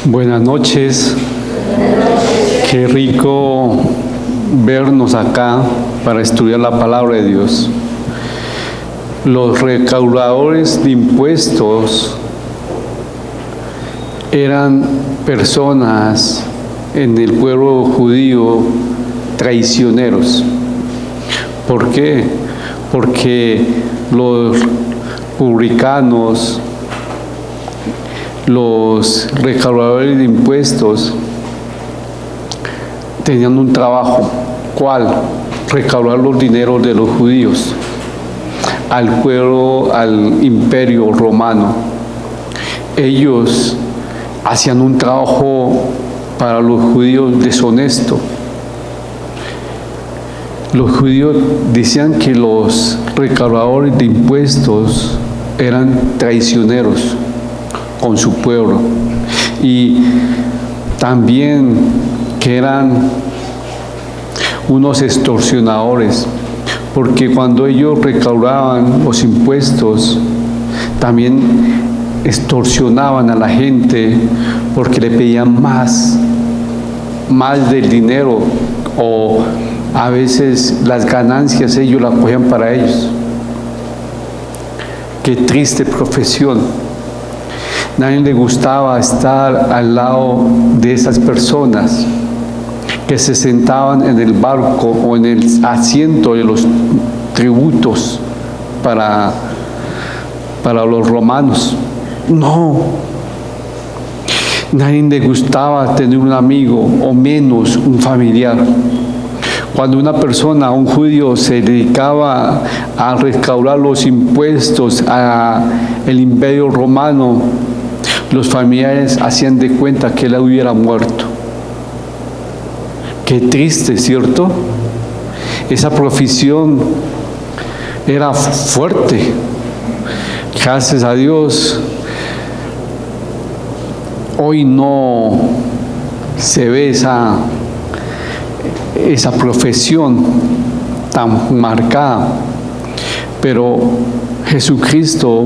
Buenas noches. Qué rico vernos acá para estudiar la palabra de Dios. Los recaudadores de impuestos eran personas en el pueblo judío traicioneros. ¿Por qué? Porque los publicanos, los recaudadores de impuestos, tenían un trabajo. ¿Cuál? Recaudar los dineros de los judíos al pueblo, al imperio romano. Ellos hacían un trabajo para los judíos deshonesto. Los judíos decían que los recaudadores de impuestos eran traicioneros con su pueblo y también que eran unos extorsionadores, porque cuando ellos recaudaban los impuestos también extorsionaban a la gente porque le pedían más del dinero, o a veces las ganancias ellos las cogían para ellos. Qué triste profesión. Nadie le gustaba estar al lado de esas personas que se sentaban en el barco o en el asiento de los tributos para los romanos. No. Nadie le gustaba tener un amigo o menos un familiar. Cuando una persona, un judío, se dedicaba a recaudar los impuestos al imperio romano, los familiares hacían de cuenta que él hubiera muerto. Qué triste, ¿cierto? Esa profesión era fuerte. Gracias a Dios, hoy no se ve esa profesión tan marcada, pero Jesucristo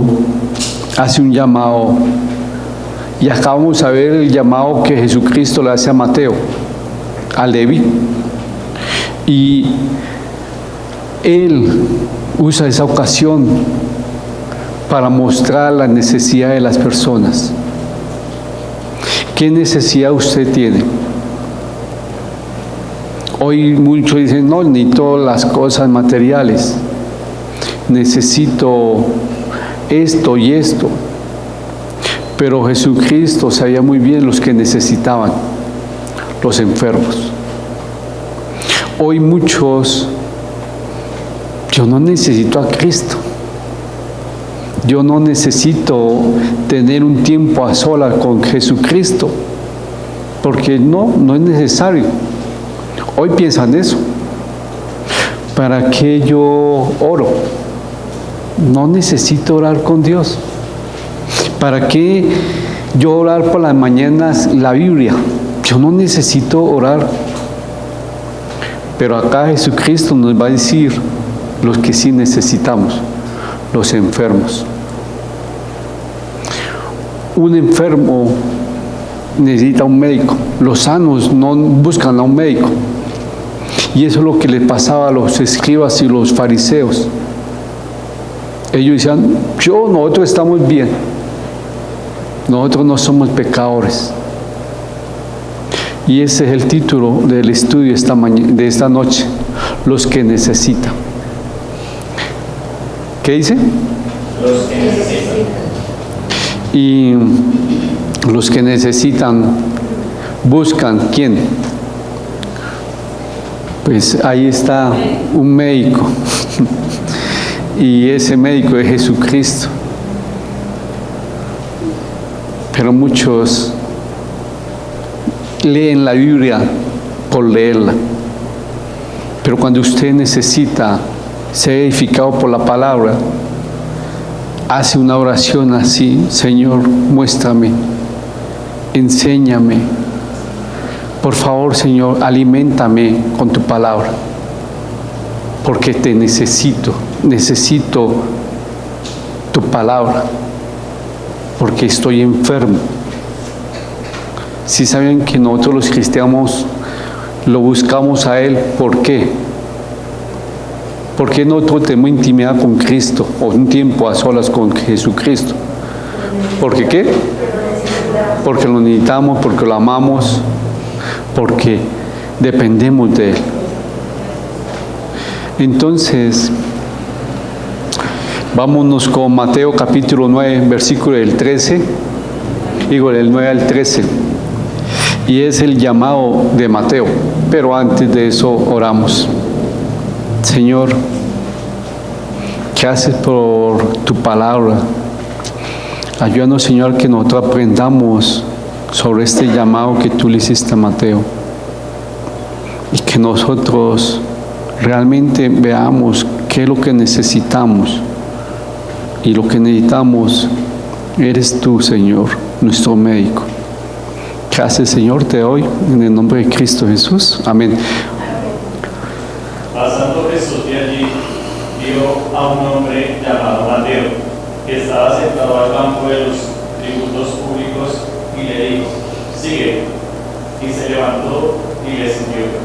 hace un llamado, y acá vamos a ver el llamado que Jesucristo le hace a Mateo, a Leví, y él usa esa ocasión para mostrar la necesidad de las personas. ¿Qué necesidad usted tiene? Hoy muchos dicen, no, ni todas las cosas materiales. Necesito esto y esto. Pero Jesucristo sabía muy bien los que necesitaban, los enfermos. Hoy muchos, yo no necesito a Cristo. Yo no necesito tener un tiempo a solas con Jesucristo, porque no es necesario. Hoy piensan eso. ¿Para qué yo oro? No necesito orar con Dios. ¿Para qué yo orar por las mañanas la Biblia? Yo no necesito orar. Pero acá Jesucristo nos va a decir los que sí necesitamos, los enfermos. Un enfermo necesita un médico. Los sanos no buscan a un médico. Y eso es lo que le pasaba a los escribas y los fariseos. Ellos decían, nosotros estamos bien. Nosotros no somos pecadores. Y ese es el título del estudio de esta noche. Los que necesitan. ¿Qué dice? Los que necesitan. Y los que necesitan buscan ¿quién? Pues ahí está un médico. Y ese médico es Jesucristo. Pero muchos leen la Biblia por leerla. Pero cuando usted necesita ser edificado por la palabra, hace una oración así: Señor, muéstrame, enséñame. Por favor, Señor, aliméntame con tu palabra, porque te necesito tu palabra, porque estoy enfermo. Si saben que nosotros los cristianos lo buscamos a Él, ¿por qué? Porque nosotros tenemos intimidad con Cristo, o un tiempo a solas con Jesucristo. ¿Por qué qué? Porque lo necesitamos, porque lo amamos, porque dependemos de Él. Entonces, vámonos con Mateo capítulo 9, versículo del 13, digo del 9 al 13, y es el llamado de Mateo, pero antes de eso oramos. Señor, gracias por tu palabra. Ayúdanos, Señor, que nosotros aprendamos sobre este llamado que tú le hiciste a Mateo y que nosotros realmente veamos qué es lo que necesitamos, y lo que necesitamos eres tú, Señor, nuestro médico. Gracias, Señor, te doy en el nombre de Cristo Jesús. Amén. Pasando Jesús de allí, vio a un hombre llamado Mateo, que estaba sentado al banco de los tributos públicos, y le dijo: sigue. Y se levantó y le siguió.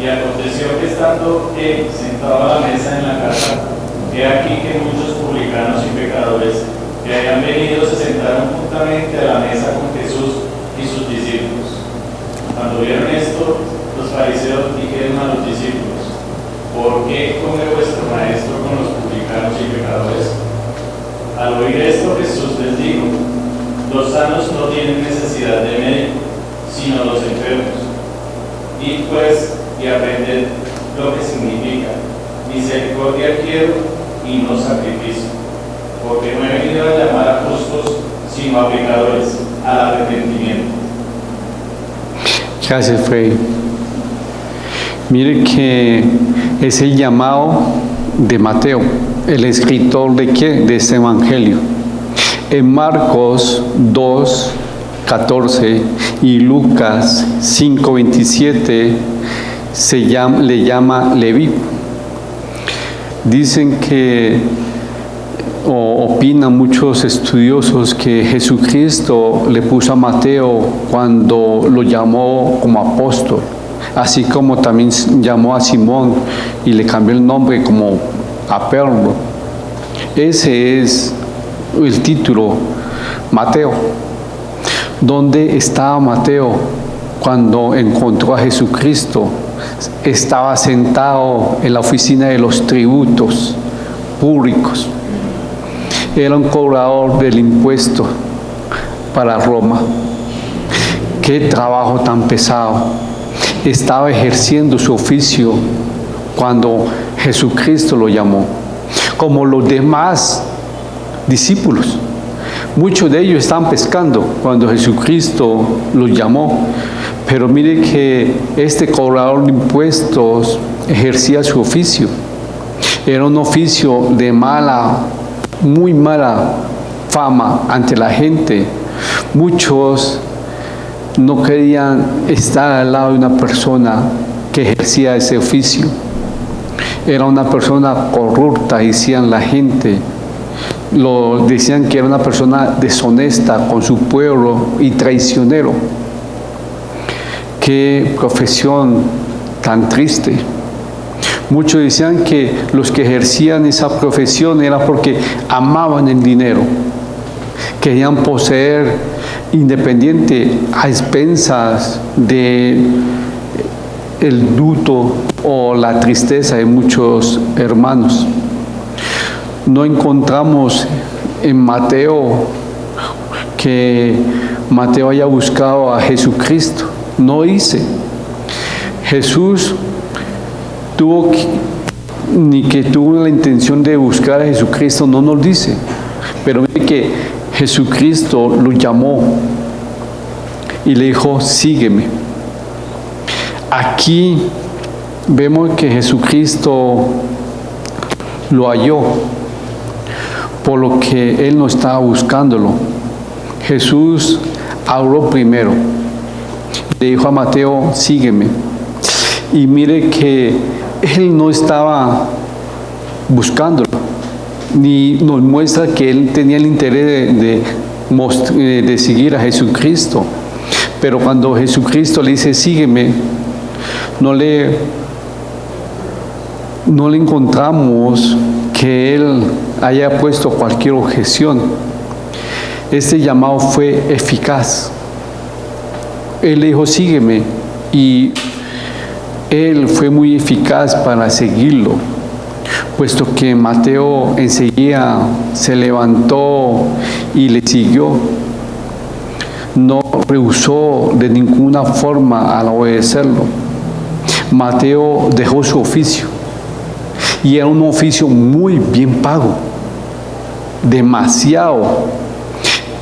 Y aconteció que estando él sentado a la mesa en la casa, he aquí que muchos publicanos y pecadores que habían venido se sentaron juntamente a la mesa con Jesús y sus discípulos. Cuando vieron esto, los fariseos dijeron a los discípulos: ¿por qué come vuestro maestro con los publicanos y pecadores? Al oír esto, Jesús les dijo: los sanos no tienen necesidad de médico, sino los enfermos. Id pues y aprended lo que significa: misericordia quiero y no sacrificio, porque no he venido a llamar a justos, sino a pecadores al arrepentimiento. Gracias, Frei. Mire que es el llamado de Mateo, el escritor de ¿qué? De este evangelio. En Marcos 2, 14 y Lucas 5, 27 le llama Leví. Dicen que, o opinan muchos estudiosos, que Jesucristo le puso a Mateo cuando lo llamó como apóstol, así como también llamó a Simón y le cambió el nombre como a Pedro. Ese es el título, Mateo. ¿Dónde estaba Mateo cuando encontró a Jesucristo? Estaba sentado en la oficina de los tributos públicos. Era un cobrador del impuesto para Roma. Qué trabajo tan pesado. Estaba ejerciendo su oficio cuando Jesucristo lo llamó, como los demás discípulos. Muchos de ellos estaban pescando cuando Jesucristo los llamó, pero mire que este cobrador de impuestos ejercía su oficio. Era un oficio de muy mala fama ante la gente. Muchos no querían estar al lado de una persona que ejercía ese oficio. Era una persona corrupta, decían la gente. Decían que era una persona deshonesta con su pueblo y traicionero. Qué profesión tan triste. Muchos decían que los que ejercían esa profesión era porque amaban el dinero, querían poseer independiente a expensas de el luto o la tristeza de muchos hermanos. No encontramos en Mateo que Mateo haya buscado a Jesucristo. No dice. Jesús tuvo la intención de buscar a Jesucristo, no nos dice. Pero mire que Jesucristo lo llamó y le dijo: sígueme. Aquí vemos que Jesucristo lo halló, por lo que él no estaba buscándolo. Jesús habló primero. Le dijo a Mateo: sígueme. Y mire que él no estaba buscándolo, ni nos muestra que él tenía el interés de seguir a Jesucristo. Pero cuando Jesucristo le dice, sígueme, no le encontramos que Él haya puesto cualquier objeción. Este llamado fue eficaz. Él le dijo, sígueme, y Él fue muy eficaz para seguirlo, puesto que Mateo enseguida se levantó y le siguió. No rehusó de ninguna forma al obedecerlo. Mateo dejó su oficio, y era un oficio muy bien pago, demasiado.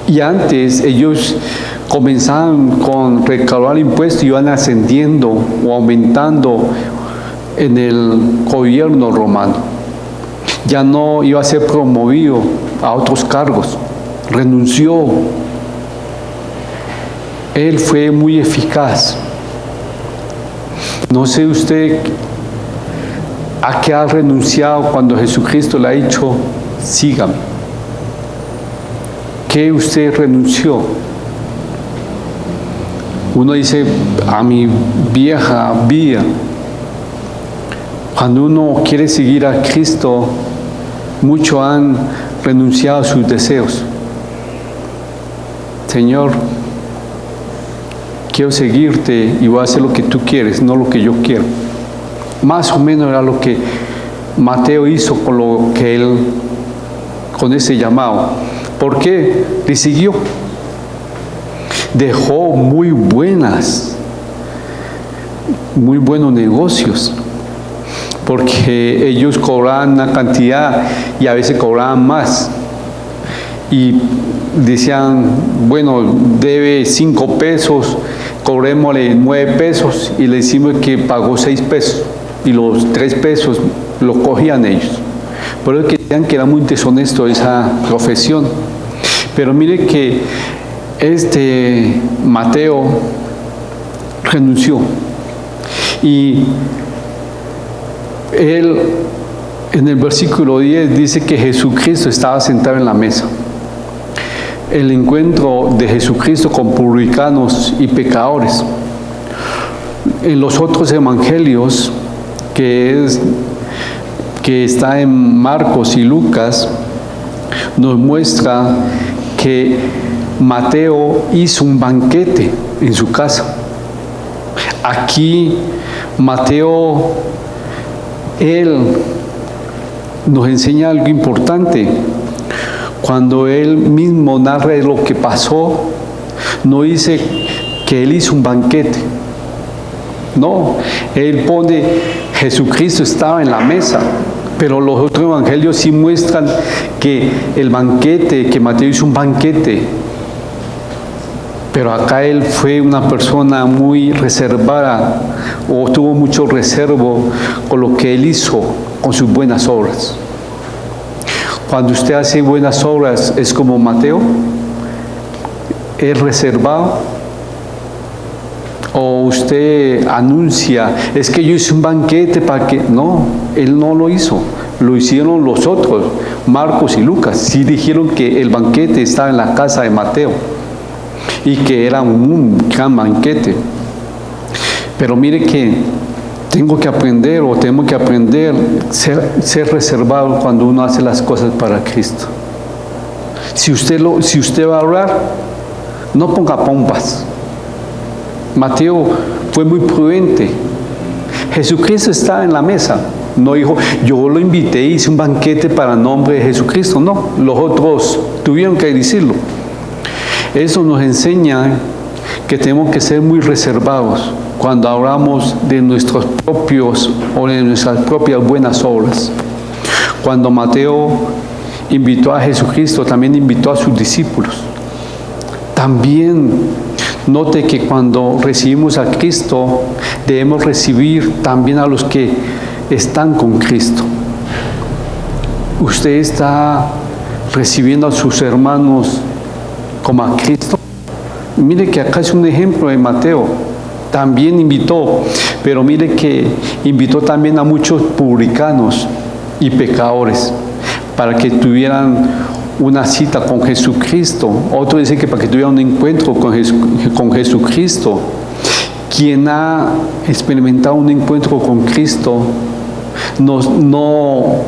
Y antes ellos comenzaban con recaudar impuestos y iban ascendiendo o aumentando en el gobierno romano. Ya no iba a ser promovido a otros cargos, renunció. Él fue muy eficaz. No sé usted a qué ha renunciado cuando Jesucristo le ha dicho, sígame. ¿Qué usted renunció? Uno dice, a mi vieja vida. Cuando uno quiere seguir a Cristo, muchos han renunciado a sus deseos. Señor, quiero seguirte y voy a hacer lo que tú quieres, no lo que yo quiero. Más o menos era lo que Mateo hizo con ese llamado. ¿Por qué? Le siguió. Dejó muy buenos negocios, porque ellos cobraban una cantidad y a veces cobraban más. Y decían, bueno, debe 5 pesos, cobrémosle 9 pesos, y le decimos que pagó 6 pesos, y los 3 pesos lo cogían ellos. Por eso que decían que era muy deshonesto esa profesión. Pero mire que Mateo renunció, y él en el versículo 10 dice que Jesucristo estaba sentado en la mesa. El encuentro de Jesucristo con publicanos y pecadores. En los otros evangelios, que está en Marcos y Lucas, nos muestra que Mateo hizo un banquete en su casa. Aquí Mateo, él nos enseña algo importante. Cuando él mismo narra lo que pasó, no dice que él hizo un banquete. No, él pone, Jesucristo estaba en la mesa. Pero los otros evangelios sí muestran que el banquete, que Mateo hizo un banquete. Pero acá él fue una persona muy reservada, o tuvo mucho reservo con lo que él hizo, con sus buenas obras. Cuando usted hace buenas obras, ¿es como Mateo? ¿Es reservado? ¿O usted anuncia, es que yo hice un banquete para que...? No, él no lo hizo, lo hicieron los otros, Marcos y Lucas. Sí dijeron que el banquete estaba en la casa de Mateo y que era un gran banquete. Pero mire que tenemos que aprender ser reservado cuando uno hace las cosas para Cristo. Si usted va a orar, no ponga pompas. Mateo fue muy prudente. Jesucristo estaba en la mesa. No dijo, yo lo invité y hice un banquete para el nombre de Jesucristo. No, los otros tuvieron que decirlo. Eso nos enseña que tenemos que ser muy reservados cuando hablamos de nuestros propios o de nuestras propias buenas obras. Cuando Mateo invitó a Jesucristo, también invitó a sus discípulos. También note que cuando recibimos a Cristo, debemos recibir también a los que están con Cristo. ¿Usted está recibiendo a sus hermanos como a Cristo? Mire que acá es un ejemplo de Mateo. También invitó, pero mire que invitó también a muchos publicanos y pecadores para que tuvieran una cita con Jesucristo. Otro dice que para que tuviera un encuentro con Jesucristo. Quien ha experimentado un encuentro con Cristo no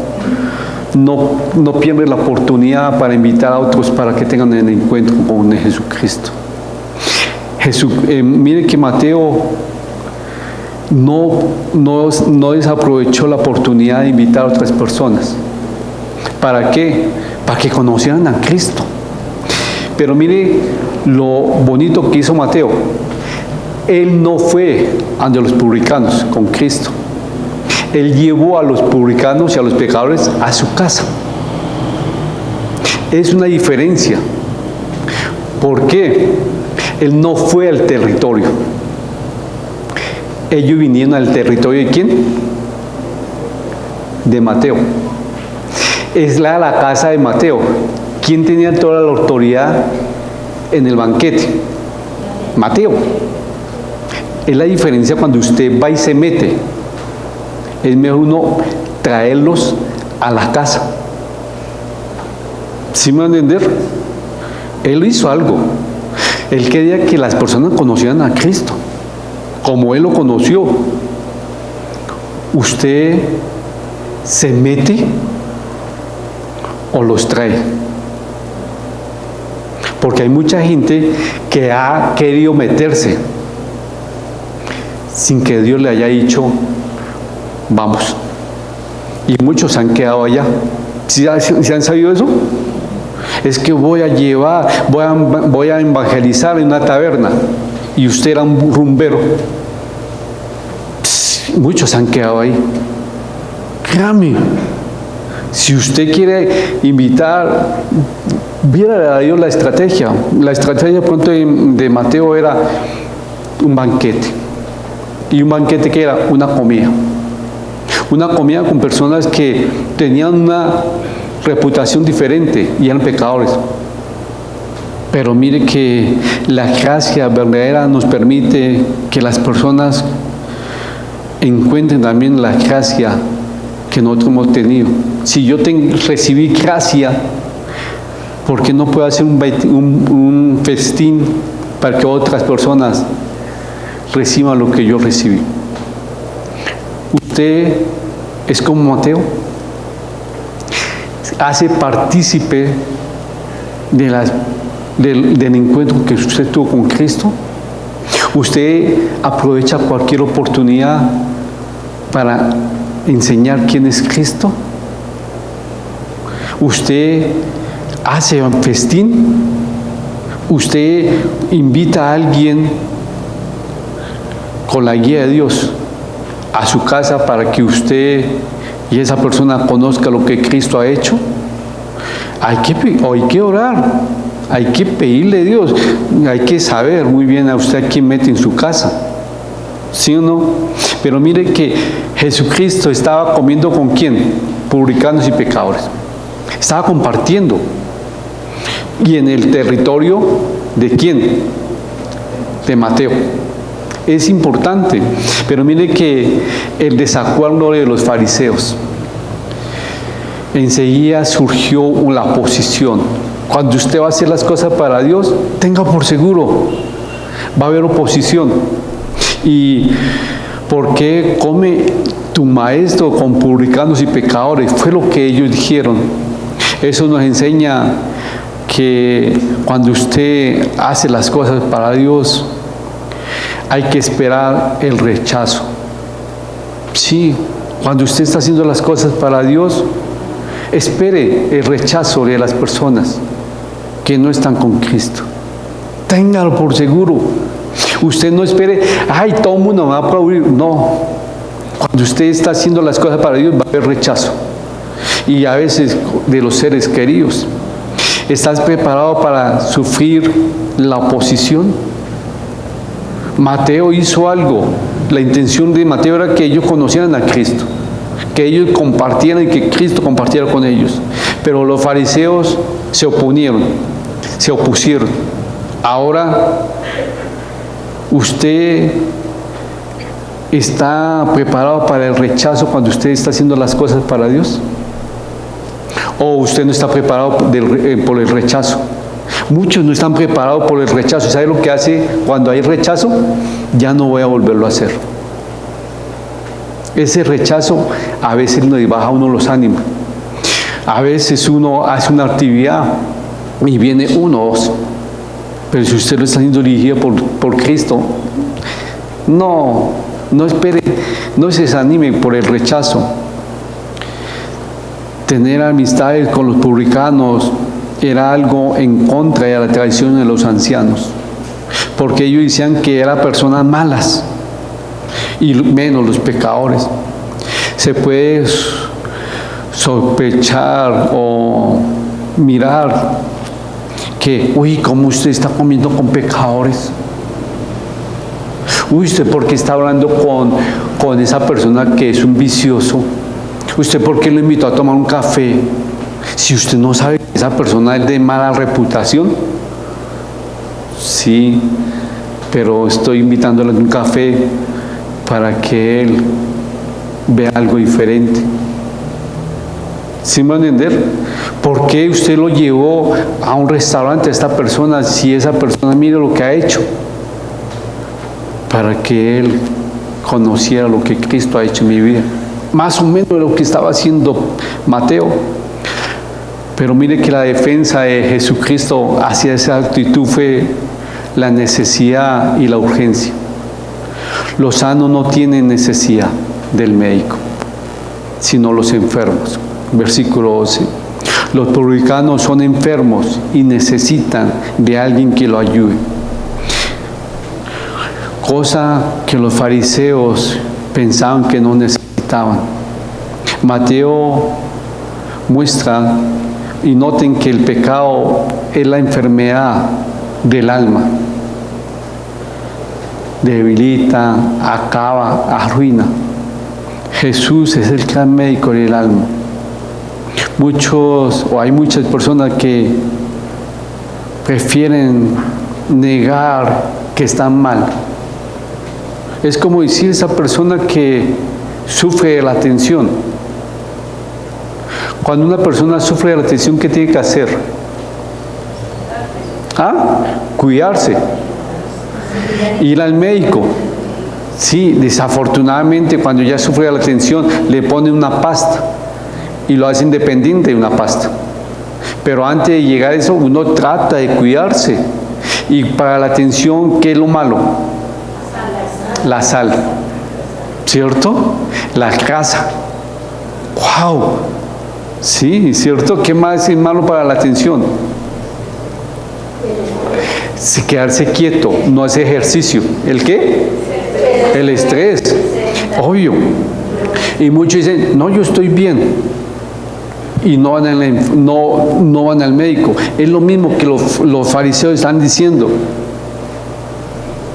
pierde la oportunidad para invitar a otros para que tengan el encuentro con Jesucristo. Mire que Mateo no desaprovechó la oportunidad de invitar a otras personas. ¿Para qué? Para que conocieran a Cristo. Pero mire lo bonito que hizo Mateo. Él no fue ante los publicanos con Cristo. Él llevó a los publicanos y a los pecadores a su casa. Es una diferencia. ¿Por qué? Él no fue al territorio. Ellos vinieron al territorio ¿de quién? De Mateo. Es la casa de Mateo. ¿Quién tenía toda la autoridad en el banquete? Mateo. Es la diferencia cuando usted va y se mete. Es mejor uno traerlos a la casa. ¿Sí me van a entender? Él hizo algo. Él quería que las personas conocieran a Cristo, como Él lo conoció. ¿Usted se mete o los trae? Porque hay mucha gente que ha querido meterse sin que Dios le haya dicho vamos, y muchos han quedado allá. ¿Sí han sabido eso? Es que voy a evangelizar en una taberna y usted era un rumbero. Muchos han quedado ahí. Créame, si usted quiere invitar, viera a Dios la estrategia. La estrategia de pronto de Mateo era un banquete. Y un banquete que era una comida. Una comida con personas que tenían una reputación diferente y eran pecadores. Pero mire que la gracia verdadera nos permite que las personas encuentren también la gracia que nosotros hemos tenido. Si yo recibí gracia, ¿por qué no puedo hacer un festín para que otras personas reciban lo que yo recibí? Usted es como Mateo, hace partícipe del encuentro que usted tuvo con Cristo. Usted aprovecha cualquier oportunidad para enseñar quién es Cristo. Usted hace un festín. Usted invita a alguien con la guía de Dios a su casa para que usted y esa persona conozca lo que Cristo ha hecho. Hay que orar, hay que pedirle a Dios, hay que saber muy bien a usted a quién mete en su casa, ¿sí o no? Pero mire que Jesucristo estaba comiendo ¿con quién? Publicanos y pecadores. Estaba compartiendo. ¿Y en el territorio de quién? De Mateo. Es importante, pero mire que el desacuerdo de los fariseos, enseguida surgió la oposición. Cuando usted va a hacer las cosas para Dios, tenga por seguro, va a haber oposición. ¿Y por qué come tu maestro con publicanos y pecadores? Fue lo que ellos dijeron. Eso nos enseña que cuando usted hace las cosas para Dios, hay que esperar el rechazo. Sí, cuando usted está haciendo las cosas para Dios, espere el rechazo de las personas que no están con Cristo. Téngalo por seguro. Usted no espere, ay, todo el mundo me va a aplaudir. No. Cuando usted está haciendo las cosas para Dios, va a haber rechazo. Y a veces de los seres queridos. ¿Estás preparado para sufrir la oposición? Mateo hizo algo. La intención de Mateo era que ellos conocieran a Cristo, que ellos compartieran y que Cristo compartiera con ellos. Pero los fariseos se opusieron. Ahora, ¿usted está preparado para el rechazo cuando usted está haciendo las cosas para Dios? O usted no está preparado por el rechazo. Muchos no están preparados por el rechazo. ¿Sabe lo que hace cuando hay rechazo? Ya no voy a volverlo a hacer. Ese rechazo a veces nos baja a uno los ánimos. A veces uno hace una actividad y viene uno o dos. Pero si usted lo está siendo dirigido por Cristo, no espere, no se desanime por el rechazo. Tener amistades con los publicanos era algo en contra de la tradición de los ancianos, porque ellos decían que eran personas malas y menos los pecadores. Se puede sospechar o mirar que, uy, ¿cómo usted está comiendo con pecadores? Uy, ¿usted por qué está hablando con esa persona que es un vicioso? ¿Usted por qué lo invitó a tomar un café? Si usted no sabe que esa persona es de mala reputación. Sí, pero estoy invitándole a un café para que él vea algo diferente. ¿Sí me va a entender? ¿Por qué usted lo llevó a un restaurante a esta persona si esa persona mire lo que ha hecho? Para que él conociera lo que Cristo ha hecho en mi vida. Más o menos lo que estaba haciendo Mateo. Pero mire que la defensa de Jesucristo hacia esa actitud fue la necesidad y la urgencia. Los sanos no tienen necesidad del médico, sino los enfermos. Versículo 12. Los publicanos son enfermos y necesitan de alguien que lo ayude. Cosa que los fariseos pensaban que no necesitaban. Mateo muestra, y noten que el pecado es la enfermedad del alma. Debilita, acaba, arruina. Jesús es el gran médico del alma. Hay muchas personas que prefieren negar que están mal. Es como decir esa persona que sufre de la tensión. Cuando una persona sufre de la tensión, ¿qué tiene que hacer? Cuidarse. Ir al médico. Sí, desafortunadamente cuando ya sufre de la tensión, le ponen una pasta y lo hace independiente de una pasta. Pero antes de llegar a eso, uno trata de cuidarse. Y para la tensión, ¿qué es lo malo? La sal, ¿cierto? La grasa. ¡Wow! Sí, ¿cierto? ¿Qué más es malo para la tensión? Quedarse quieto, no hacer ejercicio. ¿El qué? El estrés. Obvio. Y muchos dicen, no, yo estoy bien. Y no van al médico. Es lo mismo que los fariseos están diciendo.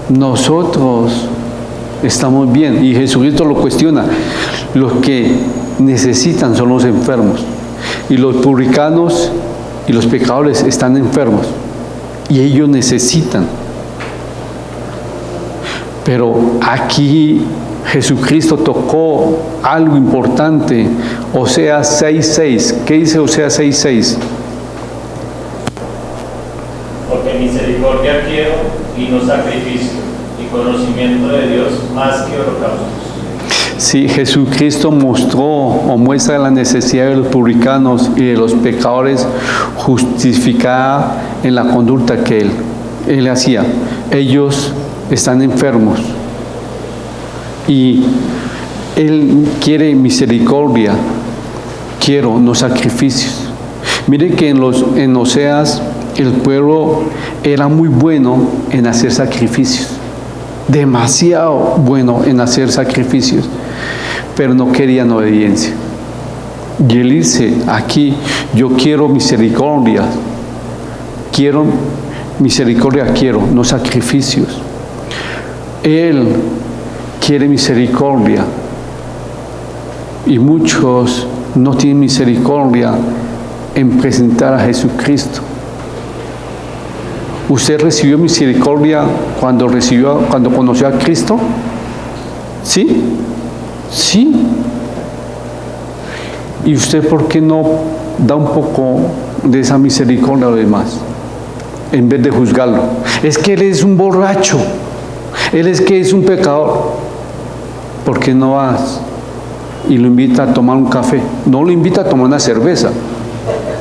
Nosotros estamos bien. Y Jesucristo lo cuestiona. Los que necesitan son los enfermos. Y los publicanos y los pecadores están enfermos. Y ellos necesitan. Pero aquí Jesucristo tocó algo importante. Oseas 6:6. ¿Qué dice Oseas 6:6? Porque misericordia quiero y no sacrificio, y conocimiento de Dios más que holocaustos. Sí, Jesucristo mostró o muestra la necesidad de los publicanos y de los pecadores justificada en la conducta que él hacía. Ellos están enfermos y Él quiere misericordia, quiero, no sacrificios. Miren que en Oseas el pueblo era muy bueno en hacer sacrificios, demasiado bueno en hacer sacrificios, pero no querían obediencia. Y Él dice aquí, yo quiero misericordia, quiero, no sacrificios. Él quiere misericordia y muchos no tienen misericordia en presentar a Jesucristo. ¿Usted recibió misericordia cuando conoció a Cristo? ¿Sí? Sí. ¿Y usted por qué no da un poco de esa misericordia a los demás, en vez de juzgarlo. Es que él es un borracho, él es que es un pecador. ¿Por qué no vas y lo invita a tomar un café? No lo invita a tomar una cerveza,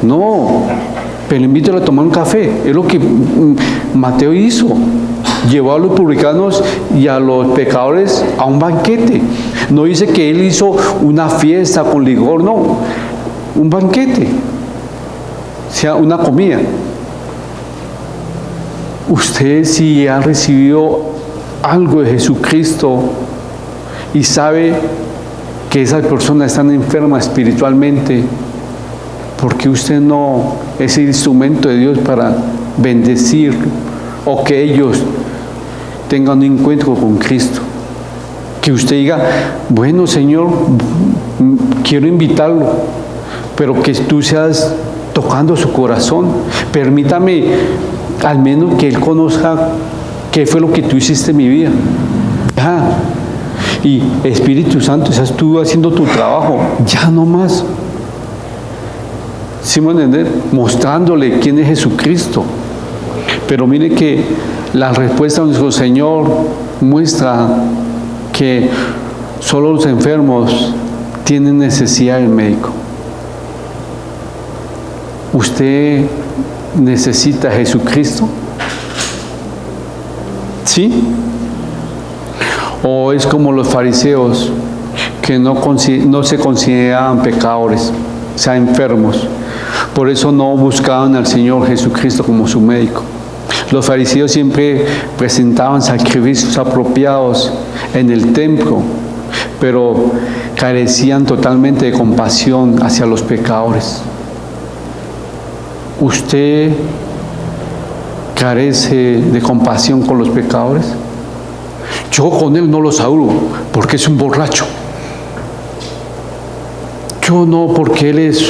no, pero invítalo a tomar un café. Es lo que Mateo hizo. Llevó a los publicanos y a los pecadores a un banquete. No dice que él hizo una fiesta con licor, no, un banquete, o sea, una comida. Usted, si ha recibido algo de Jesucristo y sabe que esas personas están enfermas espiritualmente, ¿por qué usted no es el instrumento de Dios para bendecir o que ellos tengan un encuentro con Cristo? Que usted diga, bueno, Señor, quiero invitarlo, pero que tú seas tocando su corazón. Permítame al menos que él conozca qué fue lo que tú hiciste en mi vida. Y Espíritu Santo, estás tú haciendo tu trabajo, ya no más. ¿Sí me entienden? Mostrándole quién es Jesucristo. Pero mire que la respuesta de nuestro Señor muestra que solo los enfermos tienen necesidad del médico. ¿Usted necesita a Jesucristo? ¿Sí? ¿O es como los fariseos que no se consideraban pecadores, o sea, enfermos? Por eso no buscaban al Señor Jesucristo como su médico. Los fariseos siempre presentaban sacrificios apropiados en el templo, pero carecían totalmente de compasión hacia los pecadores. ¿Usted carece de compasión con los pecadores? Yo con él no lo saludo porque es un borracho. Yo no, porque él es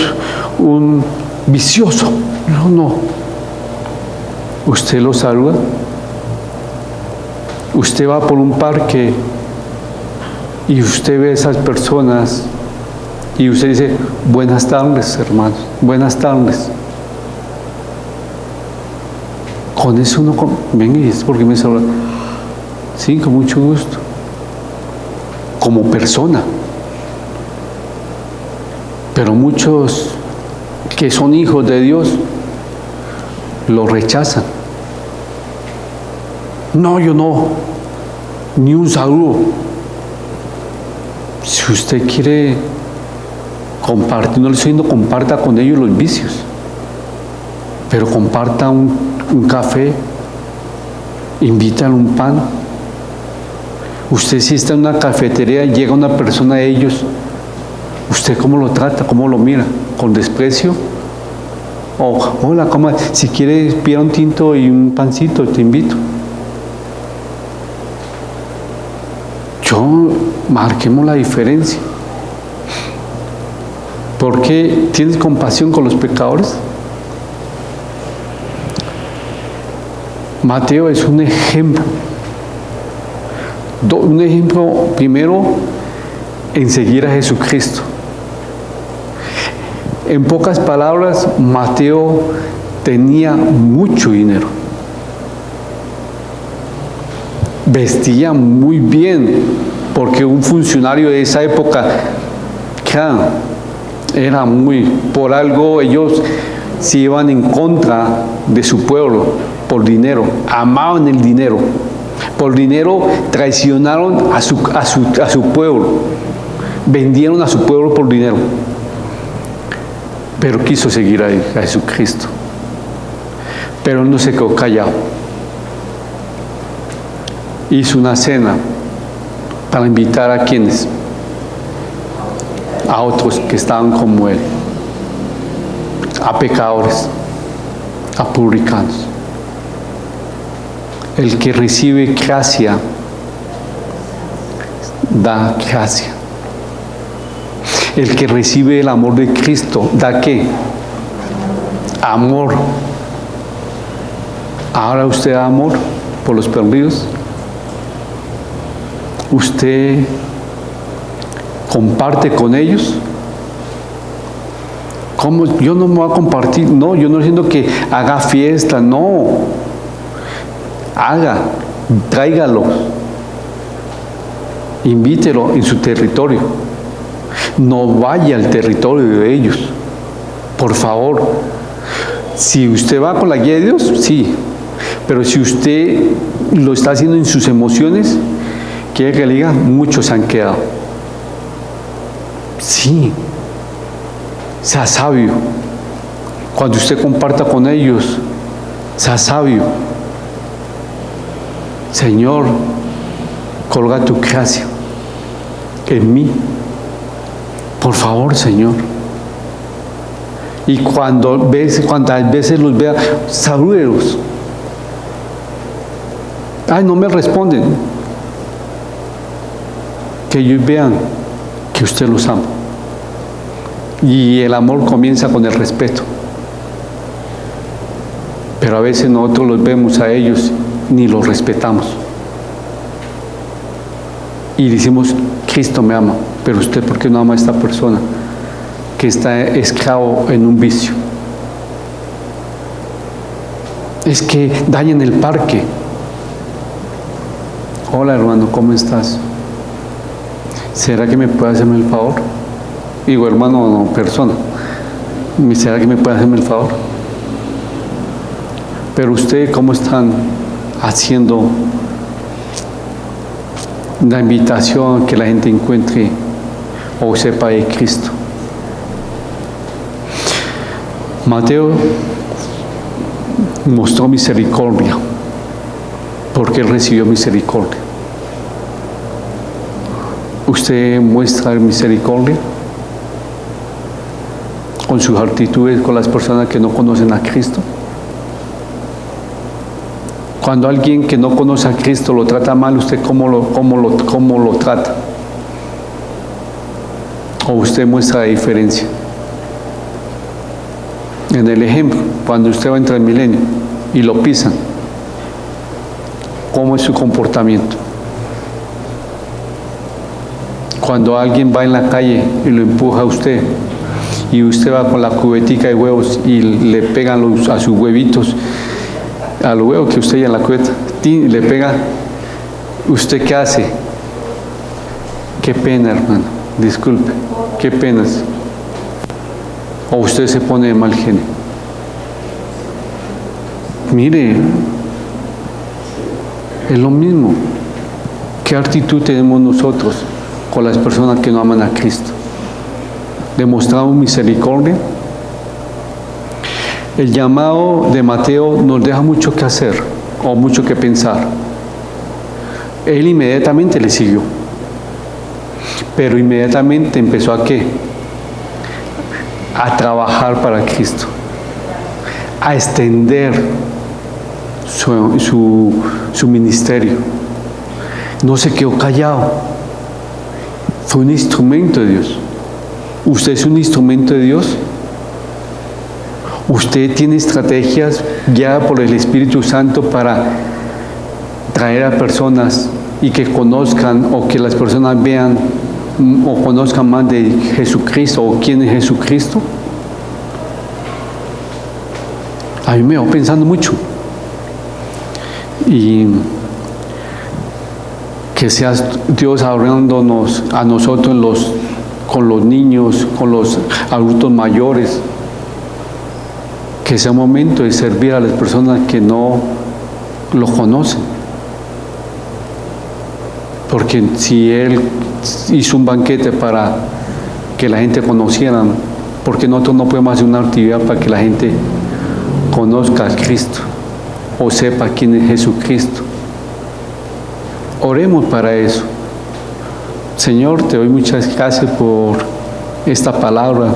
un vicioso. No. ¿Usted lo saluda? Usted va por un parque y usted ve a esas personas y usted dice, buenas tardes, hermanos, buenas tardes. Con eso uno, venga, ¿y es porque me saluda? Sí, con mucho gusto. Como persona. Pero muchos que son hijos de Dios lo rechazan. No, yo no, ni un saludo. Si usted quiere compartir, no le estoy diciendo comparta con ellos los vicios, pero comparta un café, invítale un pan. Usted, si está en una cafetería y llega una persona de ellos, ¿usted cómo lo trata? ¿Cómo lo mira? ¿Con desprecio? O, hola, ¿cómo? Si quieres, pida un tinto y un pancito, te invito. Marquemos la diferencia. ¿Por qué tienes compasión con los pecadores? Mateo es un ejemplo. Un ejemplo, primero, en seguir a Jesucristo. En pocas palabras, Mateo tenía mucho dinero. Vestía muy bien, porque un funcionario de esa época, era muy, por algo ellos se iban en contra de su pueblo, por dinero, amaban el dinero. Por dinero traicionaron a su pueblo, vendieron a su pueblo por dinero. Pero quiso seguir a Jesucristo. Pero él no se quedó callado. Hizo una cena para invitar a quienes, a otros que estaban como él, a pecadores, a publicanos. El que recibe gracia, da gracia. El que recibe el amor de Cristo, ¿da qué? Amor. Ahora usted da amor por los perdidos. Usted comparte con ellos. ¿Cómo? Yo no me voy a compartir. No, yo no siento que haga fiesta, no. Haga, tráigalo. Invítelo en su territorio. No vaya al territorio de ellos. Por favor. Si usted va con la guía de Dios, sí. Pero si usted lo está haciendo en sus emociones, quiere que le diga, muchos se han quedado. Sí. Sea sabio. Cuando usted comparta con ellos, sea sabio. Señor, colga tu gracia en mí. Por favor, Señor. Y cuantas veces los vea, salúdelos. Ay, no me responden. Que ellos vean que usted los ama. Y el amor comienza con el respeto. Pero a veces nosotros los vemos a ellos, ni los respetamos. Y decimos, Cristo me ama, pero usted, ¿por qué no ama a esta persona que está esclavo en un vicio? Es que dañan el parque. Hola hermano, ¿cómo estás? ¿Será que me puede hacerme el favor? Digo, hermano, no, persona. ¿Será que me puede hacerme el favor? Pero ustedes, ¿cómo están haciendo la invitación que la gente encuentre o sepa de Cristo? Mateo mostró misericordia porque él recibió misericordia. ¿Usted muestra misericordia con sus actitudes con las personas que no conocen a Cristo? Cuando alguien que no conoce a Cristo lo trata mal, ¿usted cómo lo trata? ¿O usted muestra la diferencia? En el ejemplo, cuando usted va a entrar al milenio y lo pisan, ¿cómo es su comportamiento? Cuando alguien va en la calle y lo empuja a usted, y usted va con la cubetica de huevos y le pegan a sus huevitos, a los huevos que usted ya en la cubeta, le pega, ¿usted qué hace? Qué pena, hermano, disculpe, qué penas. O usted se pone de mal genio. Mire, es lo mismo. ¿Qué actitud tenemos nosotros con las personas que no aman a Cristo? ¿Demostramos misericordia? El llamado de Mateo nos deja mucho que hacer o mucho que pensar. Él inmediatamente le siguió, pero inmediatamente empezó a ¿qué? A trabajar para Cristo, a extender su ministerio. No se quedó callado, fue un instrumento de Dios. ¿Usted es un instrumento de Dios? ¿Usted tiene estrategias guiadas por el Espíritu Santo para traer a personas y que conozcan o que las personas vean o conozcan más de Jesucristo o quién es Jesucristo? A mí me va pensando mucho. Y que sea Dios hablándonos a nosotros con los niños, con los adultos mayores, que sea un momento de servir a las personas que no lo conocen. Porque si Él hizo un banquete para que la gente conociera, porque nosotros no podemos hacer una actividad para que la gente conozca a Cristo o sepa quién es Jesucristo? Oremos para eso. Señor, te doy muchas gracias por esta palabra.